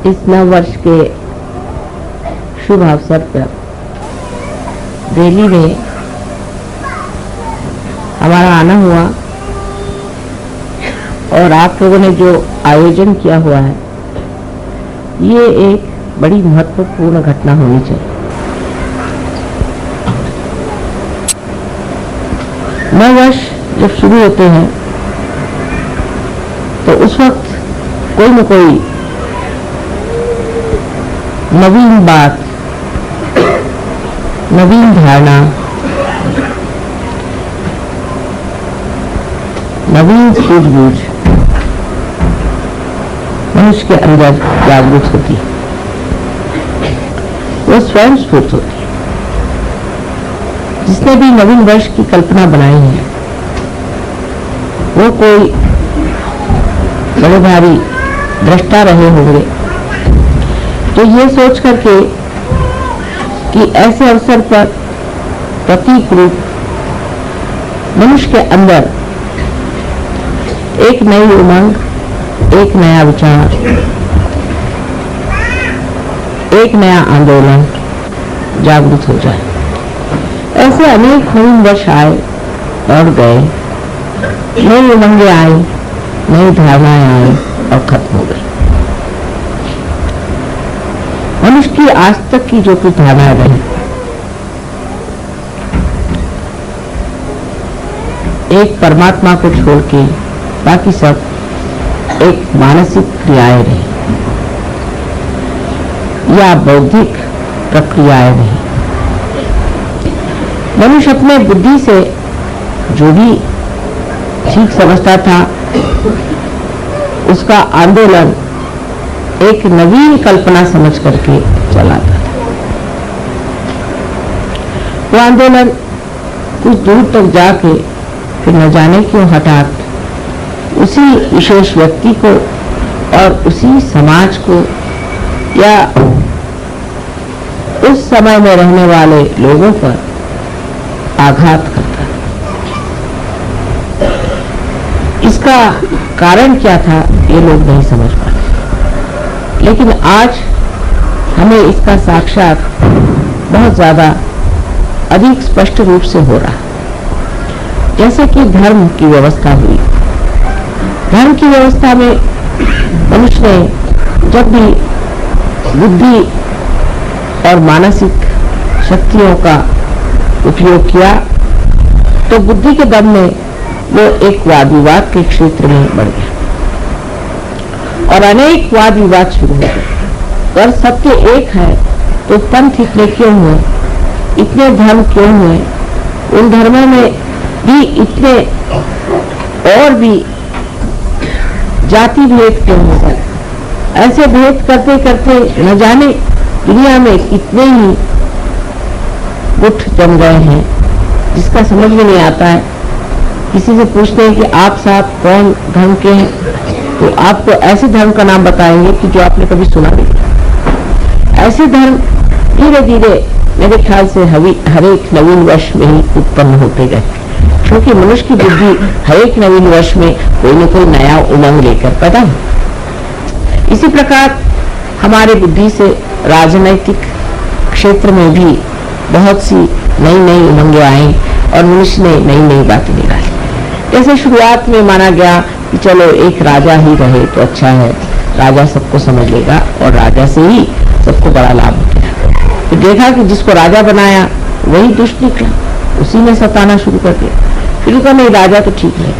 इस नव वर्ष के शुभ अवसर पर दिल्ली में हमारा आना हुआ और आप लोगों ने जो आयोजन किया हुआ है, ये एक बड़ी महत्वपूर्ण घटना होनी चाहिए। नव वर्ष जब शुरू होते हैं तो उस वक्त कोई न कोई नवीन बात, नवीन धारणा, नवीन सूझबूझ मनुष्य के अंदर जागृत होती है, वो स्वयं स्फूर्त होती है। जिसने भी नवीन वर्ष की कल्पना बनाई है, वो कोई बड़े भारी दृष्टा रहे होंगे, तो ये सोच करके कि ऐसे अवसर पर प्रतीक रूप मनुष्य के अंदर एक नई उमंग, एक नया विचार, एक नया आंदोलन जागृत हो जाए। ऐसे अनेक नवीन वर्ष आए और गए, नई उमंगें आई, नई धारणाएं आई और खत्म हो गई। मनुष्य की आज तक की जो कुछ धारणाएं रही, एक परमात्मा को छोड़ के बाकी सब एक मानसिक क्रियाएं रही या बौद्धिक प्रक्रियाएं रही। मनुष्य अपने बुद्धि से जो भी ठीक समझता था, उसका आंदोलन एक नवीन कल्पना समझ करके चलाता था। वो आंदोलन कुछ दूर तक जाके फिर न जाने क्यों हठात उसी विशेष व्यक्ति को और उसी समाज को या उस समय में रहने वाले लोगों पर आघात करता। इसका कारण क्या था, ये लोग नहीं समझ पाते, लेकिन आज हमें इसका साक्षात बहुत ज्यादा अधिक स्पष्ट रूप से हो रहा है। जैसे कि धर्म की व्यवस्था हुई, धर्म की व्यवस्था में मनुष्य ने जब भी बुद्धि और मानसिक शक्तियों का उपयोग किया, तो बुद्धि के दम में वो एक वाद विवाद के क्षेत्र में बढ़ गया और अनेक वाद विवाद शुरू हो गए। और सत्य एक है तो पंथ इतने क्यों हुए, इतने धर्म क्यों हुए, उन धर्मों में भी इतने और भी जाति भेद क्यों हो गए। ऐसे भेद करते करते न जाने दुनिया में कितने ही गुट जम गए हैं, जिसका समझ में नहीं आता है। किसी से पूछते हैं कि आप साहब कौन धर्म के हैं, तो आपको ऐसे धर्म का नाम बताएंगे कि जो आपने कभी सुना नहीं। ऐसे धर्म धीरे धीरे मेरे ख्याल से हर एक नवीन वर्ष में ही उत्पन्न होते गए, क्योंकि मनुष्य की बुद्धि हर एक नवीन वर्ष में कोई न कोई नया उमंग लेकर पैदा हो। इसी प्रकार हमारे बुद्धि से राजनैतिक क्षेत्र में भी बहुत सी नई नई उमंगें आई और मनुष्य ने नई नई बातें निकाली। जैसे शुरुआत में माना गया कि चलो एक राजा ही रहे तो अच्छा है, राजा सबको समझ लेगा और राजा से ही सबको बड़ा लाभ होगा। तो देखा कि जिसको राजा बनाया वही दुष्ट निकला, उसी ने सताना शुरू कर दिया। फिर कहा नहीं, राजा तो ठीक है,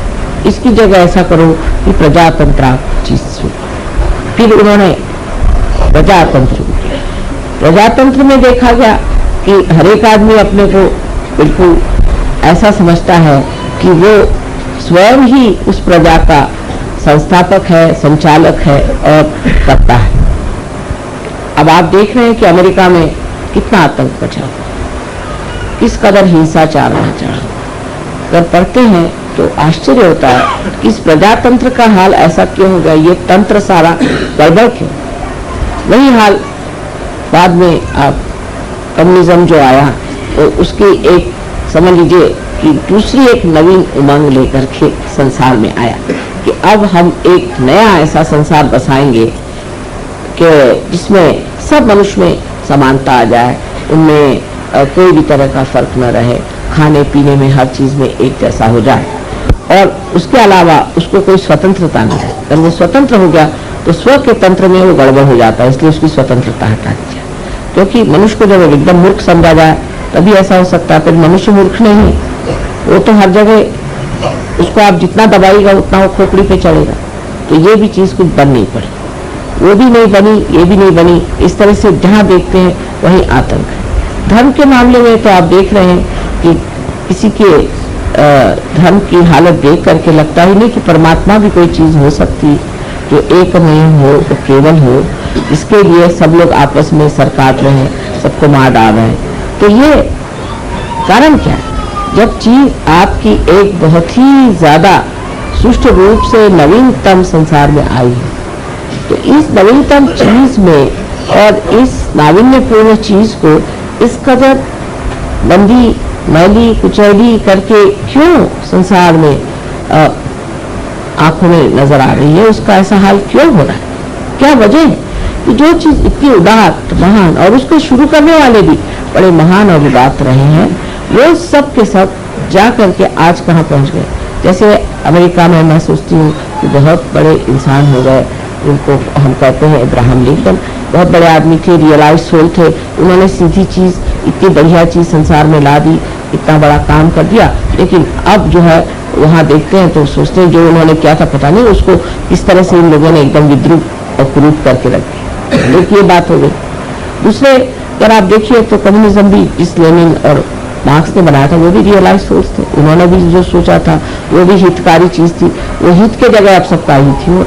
इसकी जगह ऐसा करो कि प्रजातंत्र चीज शुरू। फिर उन्होंने प्रजातंत्र शुरू किया। प्रजातंत्र में देखा गया कि हर एक आदमी अपने को बिल्कुल ऐसा समझता है कि वो स्वयं ही उस प्रजा का संस्थापक है, संचालक है और करता है। अब आप देख रहे हैं कि अमेरिका में कितना आतंक मचा हुआ, किस कदर हिंसाचार मचा। अगर पढ़ते हैं तो आश्चर्य होता है कि इस प्रजातंत्र का हाल ऐसा क्यों हो गया, ये तंत्र सारा गड़बड़ क्यों। वही हाल बाद में आप कम्युनिज्म जो आया तो उसकी एक समझ लीजिए कि दूसरी एक नवीन उमंग लेकर के संसार में आया कि अब हम एक नया ऐसा संसार बसाएंगे कि जिसमें सब मनुष्य में समानता आ जाए, उनमें कोई भी तरह का फर्क न रहे, खाने पीने में हर चीज में एक जैसा हो जाए, और उसके अलावा उसको कोई स्वतंत्रता न रहे। अगर वो स्वतंत्र हो गया तो स्व के तंत्र में वो गड़बड़ हो जाता है, इसलिए उसकी स्वतंत्रता हटा दी जाए। क्योंकि मनुष्य को जब एकदम मूर्ख समझा जाए तभी ऐसा हो सकता है। फिर मनुष्य मूर्ख नहीं, वो तो हर जगह उसको आप जितना दबाएगा उतना वो खोपड़ी पे चढ़ेगा। तो ये भी चीज कुछ बन नहीं पड़ी, वो भी नहीं बनी, ये भी नहीं बनी। इस तरह से जहां देखते हैं वहीं आतंक है। धर्म के मामले में तो आप देख रहे हैं कि किसी के धर्म की हालत देख करके लगता ही नहीं कि परमात्मा भी कोई चीज हो सकती जो एकमय हो, तो केवल हो, इसके लिए सब लोग आपस में सरकार रहे हैं, सबको मार डाल रहे हैं। तो ये कारण क्या है? जब चीज आपकी एक बहुत ही ज्यादा सुष्ट रूप से नवीनतम संसार में आई है, तो इस नवीनतम चीज में और इस नाविन्यपूर्ण चीज को इस कदर गंदी, मैली, कुचैली करके क्यों संसार में आंखों में नजर आ रही है? उसका ऐसा हाल क्यों हो रहा है? क्या वजह है कि जो चीज इतनी उदात्त, महान, और उसको शुरू करने वाले भी बड़े महान और उदात्त रहे हैं, वो सब के सब जा करके आज कहाँ पहुंच गए? जैसे अमेरिका में मैं सोचती हूँ कि बहुत बड़े इंसान हो गए, उनको हम कहते हैं अब्राहम लिंकन, बहुत बड़े आदमी थे, रियलाइज सोल थे, उन्होंने सीधी चीज, इतनी बढ़िया चीज संसार में ला दी, इतना बड़ा काम कर दिया। लेकिन अब जो है वहाँ देखते हैं तो सोचते हैं जो उन्होंने किया था पता नहीं, उसको किस तरह से इन लोगों ने एकदम विद्रूप और कुरूप करके रख दिया। एक ये बात हो गई। दूसरे अगर आप देखिए तो कम्युनिज्म भी जिस लेनिन और मार्क्स ने बनाया था वो भी रियलाइज सोच थे, उन्होंने भी जो सोचा था वो भी हितकारी चीज थी, वो हित के जगह अब सबका ही थी। वो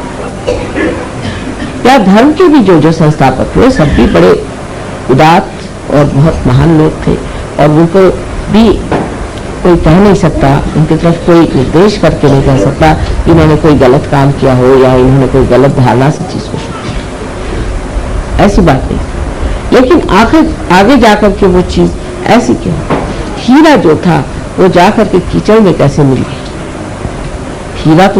क्या धर्म के भी जो संस्थापक हुए सब भी बड़े उदात्त और बहुत महान लोग थे, और उनको भी कोई कह नहीं सकता, उनकी तरफ कोई निर्देश करके नहीं कह सकता कि इन्होंने कोई गलत काम किया हो या इन्होंने कोई गलत धारणा से चीज को शुरू, ऐसी बात नहीं। लेकिन आगे जाकर के वो चीज ऐसी क्यों? हीरा जो था वो जाकर के कीचड़ में कैसे मिल गया? हीरा तो